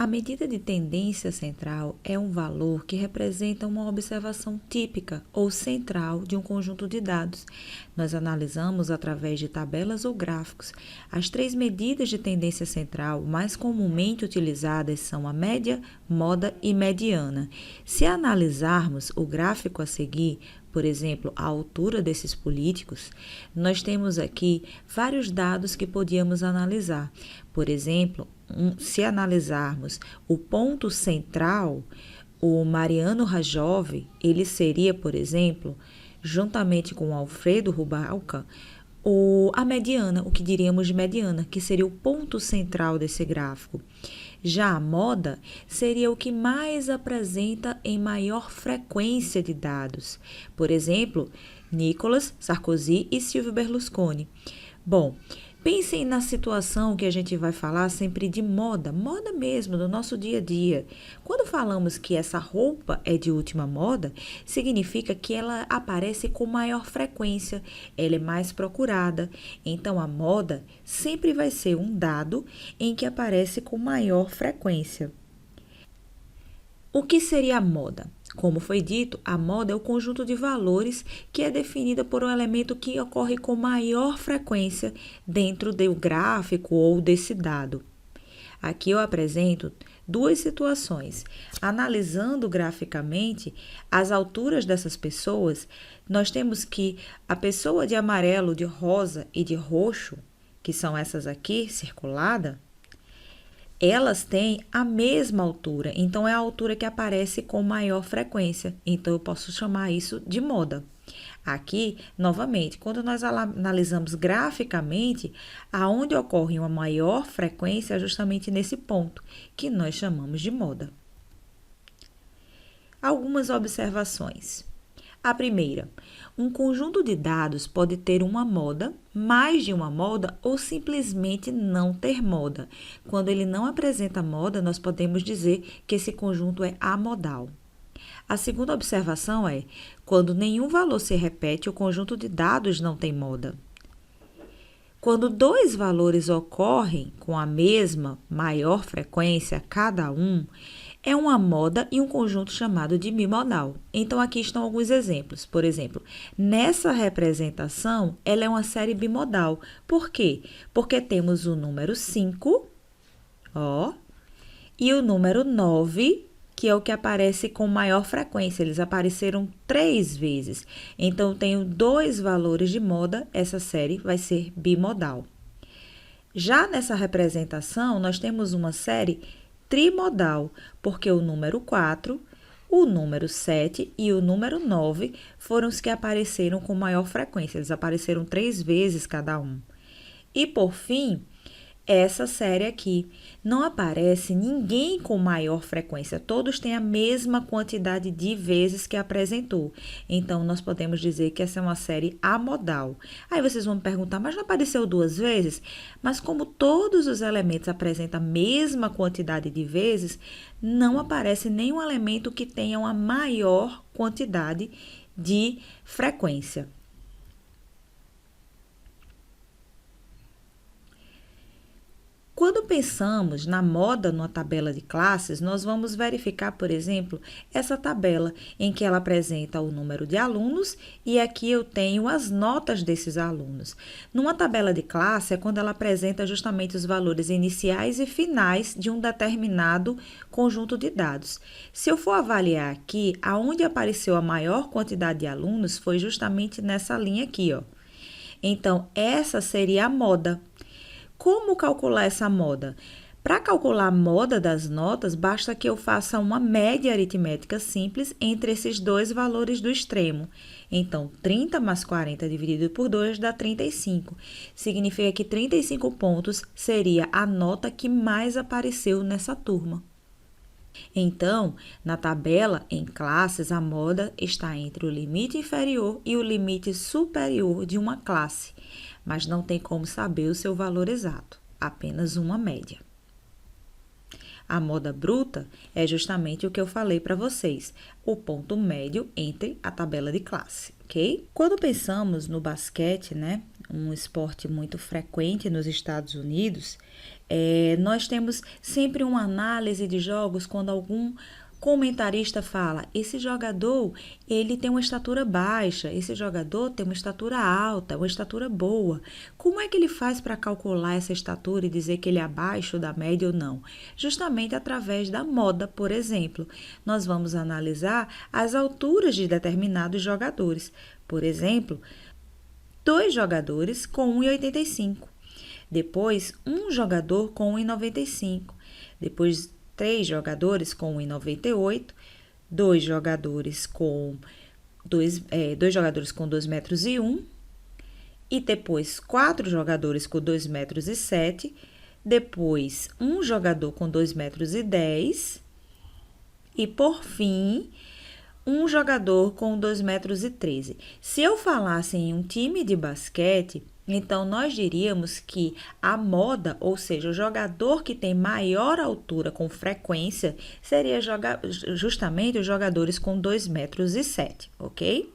A medida de tendência central é um valor que representa uma observação típica ou central de um conjunto de dados. Nós analisamos através de tabelas ou gráficos. As três medidas de tendência central mais comumente utilizadas são a média, moda e mediana. Se analisarmos o gráfico a seguir, por exemplo, a altura desses políticos, nós temos aqui vários dados que podíamos analisar. Por exemplo, se analisarmos o ponto central, o Mariano Rajoy, ele seria, por exemplo, juntamente com o Alfredo Rubalcaba, a mediana, o que diríamos de mediana, que seria o ponto central desse gráfico. Já a moda seria o que mais apresenta em maior frequência de dados. Por exemplo, Nicolas Sarkozy e Silvio Berlusconi. Bom, pensem na situação que a gente vai falar sempre de moda, moda mesmo, do nosso dia a dia. Quando falamos que essa roupa é de última moda, significa que ela aparece com maior frequência, ela é mais procurada. Então, a moda sempre vai ser um dado em que aparece com maior frequência. O que seria a moda? Como foi dito, a moda é o conjunto de valores que é definida por um elemento que ocorre com maior frequência dentro do gráfico ou desse dado. Aqui eu apresento duas situações. Analisando graficamente as alturas dessas pessoas, nós temos que a pessoa de amarelo, de rosa e de roxo, que são essas aqui, circulada, elas têm a mesma altura, então é a altura que aparece com maior frequência, então eu posso chamar isso de moda. Aqui, novamente, quando nós analisamos graficamente, aonde ocorre uma maior frequência é justamente nesse ponto, que nós chamamos de moda. Algumas observações. A primeira, um conjunto de dados pode ter uma moda, mais de uma moda ou simplesmente não ter moda. Quando ele não apresenta moda, nós podemos dizer que esse conjunto é amodal. A segunda observação é, quando nenhum valor se repete, o conjunto de dados não tem moda. Quando dois valores ocorrem com a mesma maior frequência, cada um, é uma moda e um conjunto chamado de bimodal. Então, aqui estão alguns exemplos. Por exemplo, nessa representação, ela é uma série bimodal. Por quê? Porque temos o número 5, e o número 9, que é o que aparece com maior frequência. Eles apareceram 3 vezes. Então, eu tenho 2 valores de moda, essa série vai ser bimodal. Já nessa representação, nós temos uma série trimodal, porque o número 4, o número 7 e o número 9 foram os que apareceram com maior frequência. Eles apareceram 3 vezes cada um. E, por fim, essa série aqui. Não aparece ninguém com maior frequência. Todos têm a mesma quantidade de vezes que apresentou. Então, nós podemos dizer que essa é uma série amodal. Aí vocês vão me perguntar, mas não apareceu 2 vezes? Mas como todos os elementos apresentam a mesma quantidade de vezes, não aparece nenhum elemento que tenha uma maior quantidade de frequência. Quando pensamos na moda numa tabela de classes, nós vamos verificar, por exemplo, essa tabela em que ela apresenta o número de alunos e aqui eu tenho as notas desses alunos. Numa tabela de classe é quando ela apresenta justamente os valores iniciais e finais de um determinado conjunto de dados. Se eu for avaliar aqui, aonde apareceu a maior quantidade de alunos foi justamente nessa linha aqui, ó. Então, essa seria a moda. Como calcular essa moda? Para calcular a moda das notas, basta que eu faça uma média aritmética simples entre esses 2 valores do extremo. Então, 30 mais 40 dividido por 2 dá 35. Significa que 35 pontos seria a nota que mais apareceu nessa turma. Então, na tabela, em classes, a moda está entre o limite inferior e o limite superior de uma classe, mas não tem como saber o seu valor exato, apenas uma média. A moda bruta é justamente o que eu falei para vocês, o ponto médio entre a tabela de classe, ok? Quando pensamos no basquete, um esporte muito frequente nos Estados Unidos, nós temos sempre uma análise de jogos quando algum comentarista fala: esse jogador, ele tem uma estatura baixa, esse jogador tem uma estatura alta, uma estatura boa. Como é que ele faz para calcular essa estatura e dizer que ele é abaixo da média ou não? Justamente através da moda, por exemplo. Nós vamos analisar as alturas de determinados jogadores. Por exemplo, 2 jogadores com 1,85. Depois, um jogador com 1,95. Depois, 3 jogadores com 1,98. 2 jogadores com 2 jogadores com 2 metros e 1. E depois, 4 jogadores com 2 metros e 7. Depois, um jogador com 2 metros e 10. E, por fim, um jogador com 2 metros e 13. Se eu falasse em um time de basquete, então nós diríamos que a moda, ou seja, o jogador que tem maior altura com frequência, seria justamente os jogadores com 2 metros e 7, ok?